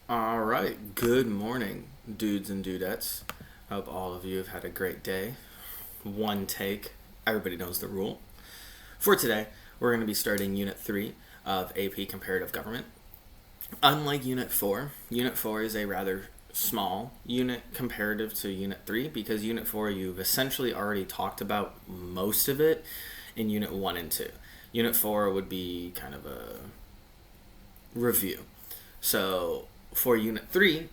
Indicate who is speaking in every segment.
Speaker 1: All right, good morning, dudes and dudettes. Hope all of you have had a great day. One take, everybody knows the rule. For today, we're going to be starting Unit 3 of AP Comparative Government. Unlike Unit 4 is a rather small unit comparative to Unit 3 because Unit 4 you've essentially already talked about most of it in Unit 1 and 2. Unit 4 would be kind of a review. So for Unit 3,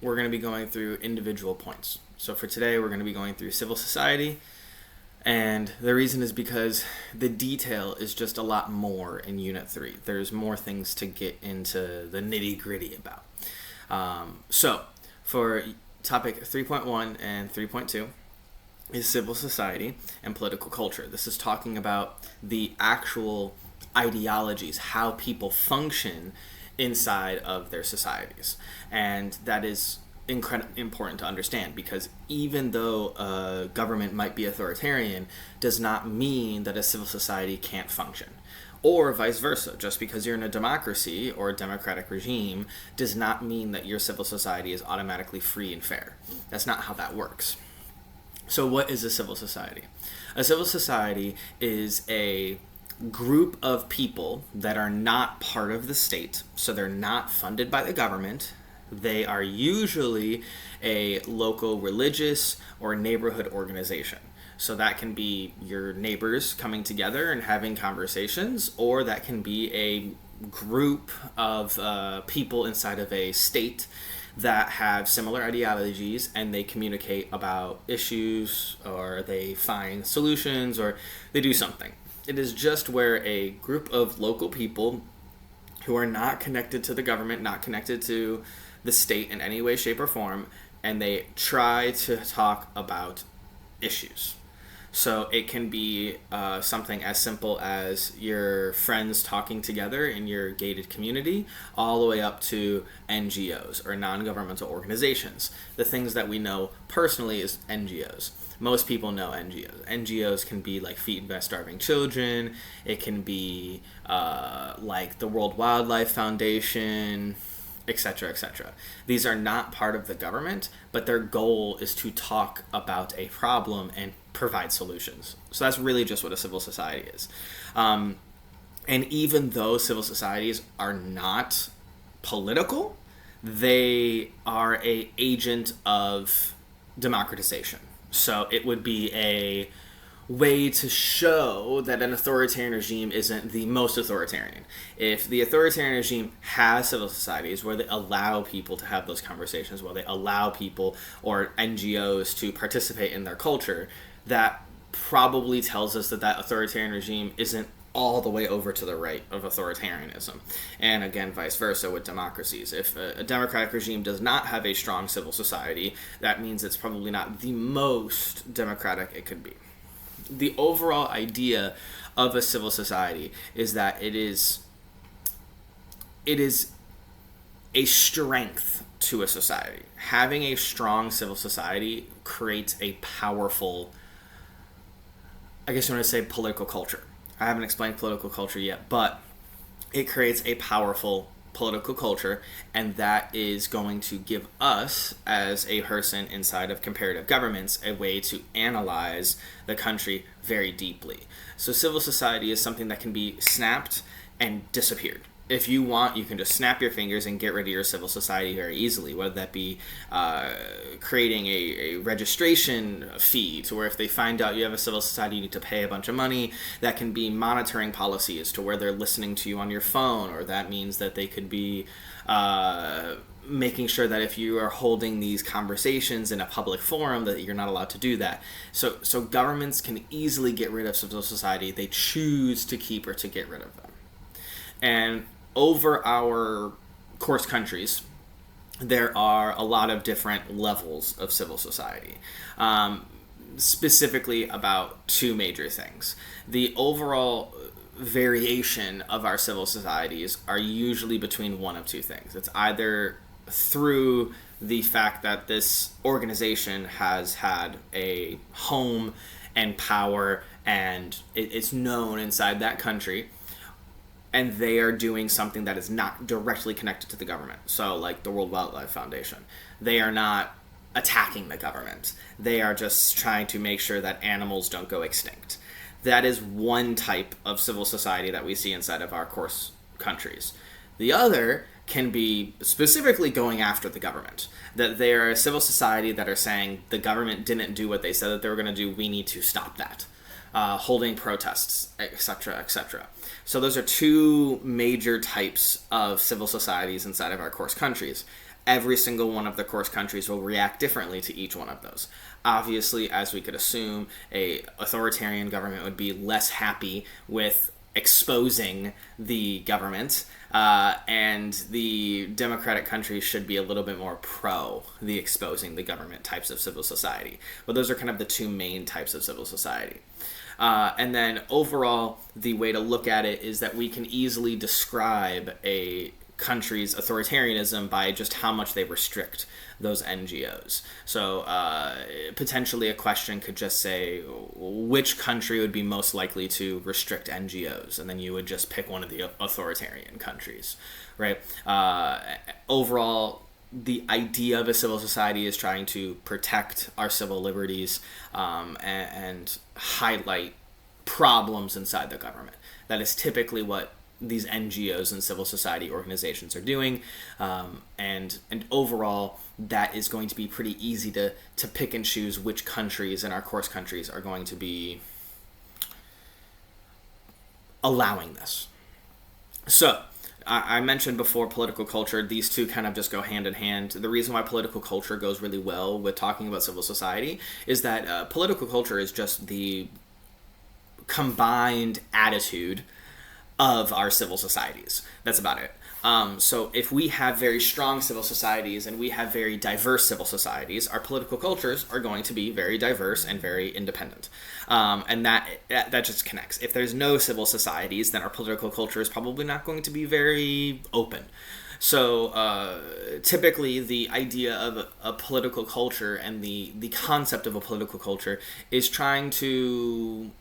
Speaker 1: we're going to be going through individual points. So for today, we're going to be going through civil society. And the reason is because the detail is just a lot more in Unit 3. There's more things to get into the nitty-gritty about. So for topic 3.1 and 3.2 is civil society and political culture. This is talking about the actual ideologies, how people function inside of their societies. And that is important to understand because even though a government might be authoritarian does not mean that a civil society can't function. Or vice versa. Just because you're in a democracy or a democratic regime does not mean that your civil society is automatically free and fair. That's not how that works. So what is a civil society? A civil society is a group of people that are not part of the state, so they're not funded by the government. They are usually a local religious or neighborhood organization. So that can be your neighbors coming together and having conversations, or that can be a group of people inside of a state that have similar ideologies and they communicate about issues, or they find solutions, or they do something. It is just where a group of local people who are not connected to the government, not connected to the state in any way, shape, or form, and they try to talk about issues. So it can be something as simple as your friends talking together in your gated community, all the way up to NGOs or non-governmental organizations. The things that we know personally is NGOs. Most people know NGOs. NGOs can be like Feed and Vet Starving Children. It can be like the World Wildlife Foundation, etc., etc. These are not part of the government, but their goal is to talk about a problem and provide solutions. So that's really just what a civil society is. And even though civil societies are not political, they are an agent of democratization. So it would be a way to show that an authoritarian regime isn't the most authoritarian. If the authoritarian regime has civil societies where they allow people to have those conversations, where they allow people or NGOs to participate in their culture, that probably tells us that that authoritarian regime isn't all the way over to the right of authoritarianism. And again, vice versa with democracies. If a democratic regime does not have a strong civil society, that means it's probably not the most democratic it could be. The overall idea of a civil society is that it is a strength to a society. Having a strong civil society creates a powerful, I guess you want to say, political culture. I haven't explained political culture yet, but it creates a powerful political culture, and that is going to give us, as a person inside of comparative governments, a way to analyze the country very deeply. So civil society is something that can be snapped and disappeared. If you want, you can just snap your fingers and get rid of your civil society very easily, whether that be creating a registration fee to where if they find out you have a civil society, you need to pay a bunch of money. That can be monitoring policies to where they're listening to you on your phone, or that means that they could be making sure that if you are holding these conversations in a public forum that you're not allowed to do that. So governments can easily get rid of civil society. They choose to keep or to get rid of them. And over our course countries, there are a lot of different levels of civil society, specifically about two major things. The overall variation of our civil societies are usually between one of two things. It's either through the fact that this organization has had a home and power and it's known inside that country, and they are doing something that is not directly connected to the government. So, like the World Wildlife Foundation, they are not attacking the government. They are just trying to make sure that animals don't go extinct. That is one type of civil society that we see inside of our course countries. The other can be specifically going after the government. That they are a civil society that are saying the government didn't do what they said that they were going to do, we need to stop that. Holding protests, etc., etc. So those are two major types of civil societies inside of our course countries. Every single one of the course countries will react differently to each one of those. Obviously, as we could assume, a authoritarian government would be less happy with exposing the government, and the democratic countries should be a little bit more pro the exposing the government types of civil society. But those are kind of the two main types of civil society. And then overall, the way to look at it is that we can easily describe a country's authoritarianism by just how much they restrict those NGOs. So potentially a question could just say, which country would be most likely to restrict NGOs? And then you would just pick one of the authoritarian countries, right? Overall, the idea of a civil society is trying to protect our civil liberties, and highlight problems inside the government. That is typically what these NGOs and civil society organizations are doing, and overall, that is going to be pretty easy to pick and choose which countries in our course countries are going to be allowing this. So, I mentioned before political culture. These two kind of just go hand in hand. The reason why political culture goes really well with talking about civil society is that political culture is just the combined attitude of our civil societies. That's about it. So if we have very strong civil societies and we have very diverse civil societies, our political cultures are going to be very diverse and very independent. And that just connects. If there's no civil societies, then our political culture is probably not going to be very open. So typically the idea of a political culture and the concept of a political culture is trying to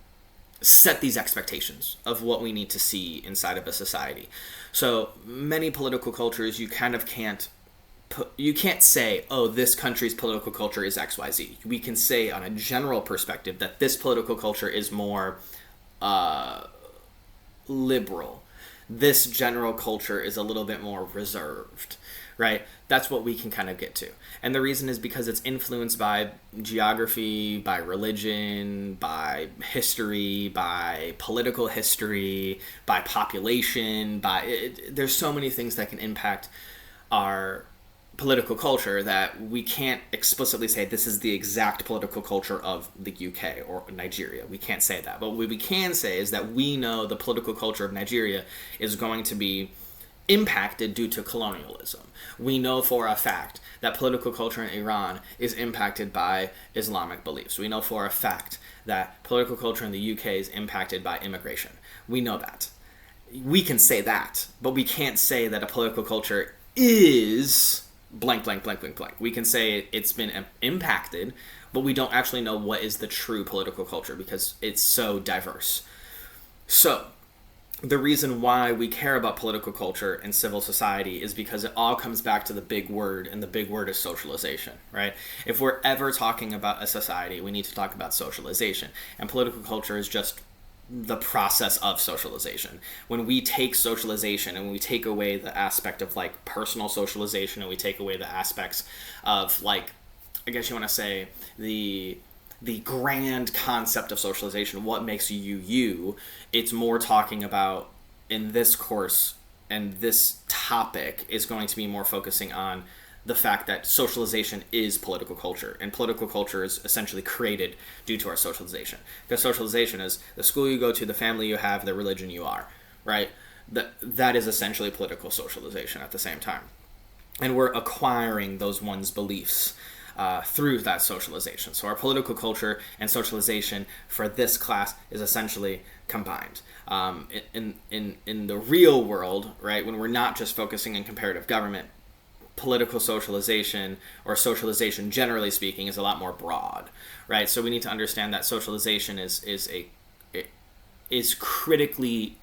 Speaker 1: set these expectations of what we need to see inside of a society. So many political cultures, you kind of can't say, oh, this country's political culture is XYZ. We can say on a general perspective that this political culture is more liberal. This general culture is a little bit more reserved, right? That's what we can kind of get to. And the reason is because it's influenced by geography, by religion, by history, by political history, by population, there's so many things that can impact our political culture that we can't explicitly say this is the exact political culture of the UK or Nigeria. We can't say that. But what we can say is that we know the political culture of Nigeria is going to be impacted due to colonialism. We know for a fact that political culture in Iran is impacted by Islamic beliefs. We know for a fact that political culture in the UK is impacted by immigration. We know that. We can say that, but we can't say that a political culture is blank, blank, blank, blank, blank. We can say it's been impacted, but we don't actually know what is the true political culture because it's so diverse. So, the reason why we care about political culture and civil society is because it all comes back to the big word, and the big word is socialization, right? If we're ever talking about a society, we need to talk about socialization. And political culture is just the process of socialization. When we take socialization and we take away the aspect of like personal socialization, and we take away the aspects of like, I guess you want to say the grand concept of socialization, what makes you you, it's more talking about in this course, and this topic is going to be more focusing on the fact that socialization is political culture, and political culture is essentially created due to our socialization. Because socialization is the school you go to, the family you have, the religion you are, right? That is essentially political socialization at the same time. And we're acquiring those one's beliefs through that socialization. So our political culture and socialization for this class is essentially combined. In the real world, right, when we're not just focusing on comparative government, political socialization, or socialization generally speaking, is a lot more broad, right? So we need to understand that socialization is critically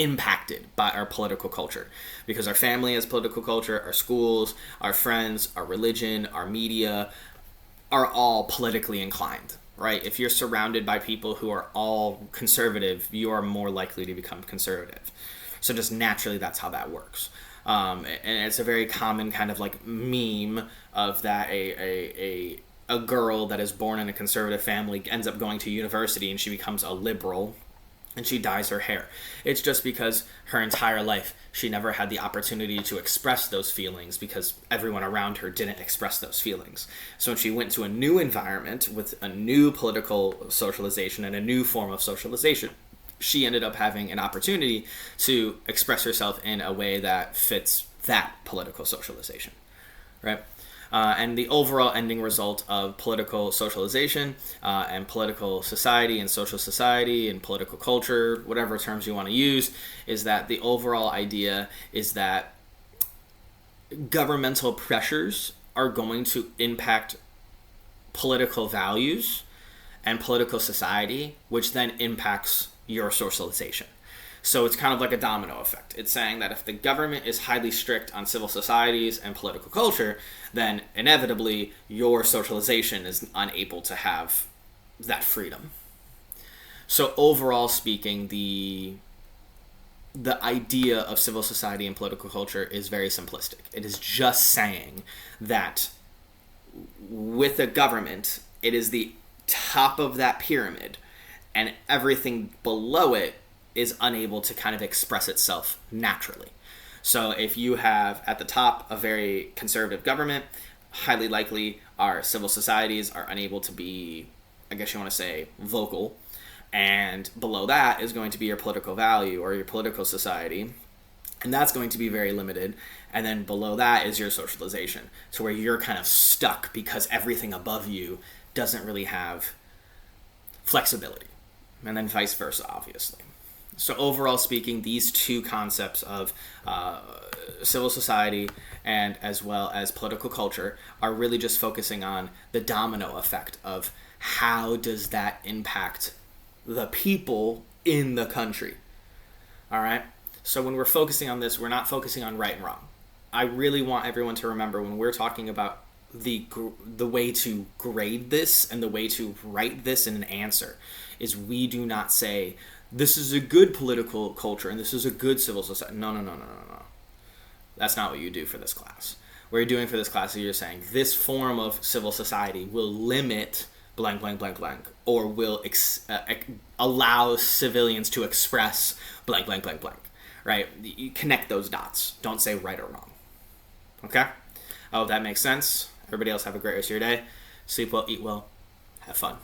Speaker 1: impacted by our political culture, because our family has political culture, our schools, our friends, our religion, our media are all politically inclined, right? If you're surrounded by people who are all conservative, you are more likely to become conservative. So just naturally, that's how that works. And it's a very common kind of like meme of that a girl that is born in a conservative family ends up going to university and she becomes a liberal and she dyes her hair. It's just because her entire life she never had the opportunity to express those feelings because everyone around her didn't express those feelings. So when she went to a new environment with a new political socialization and a new form of socialization, she ended up having an opportunity to express herself in a way that fits that political socialization, right? And the overall ending result of political socialization and political society and social society and political culture, whatever terms you want to use, is that the overall idea is that governmental pressures are going to impact political values and political society, which then impacts your socialization. So it's kind of like a domino effect. It's saying that if the government is highly strict on civil societies and political culture, then inevitably your socialization is unable to have that freedom. So overall speaking, the idea of civil society and political culture is very simplistic. It is just saying that with a government, it is the top of that pyramid, and everything below it is unable to kind of express itself naturally. So if you have at the top a very conservative government, highly likely our civil societies are unable to be, I guess you want to say, vocal. And below that is going to be your political value or your political society. And that's going to be very limited. And then below that is your socialization. So where you're kind of stuck because everything above you doesn't really have flexibility. And then vice versa, obviously. So overall speaking, these two concepts of civil society and as well as political culture are really just focusing on the domino effect of how does that impact the people in the country. All right? So when we're focusing on this, we're not focusing on right and wrong. I really want everyone to remember when we're talking about the way to grade this and the way to write this in an answer is we do not say this is a good political culture and this is a good civil society. No. That's not what you do for this class. What you're doing for this class is you're saying this form of civil society will limit blank, blank, blank, blank, or will allow civilians to express blank, blank, blank, blank, right? You connect those dots. Don't say right or wrong. Okay? I hope that makes sense. Everybody else have a great rest of your day. Sleep well, eat well, have fun.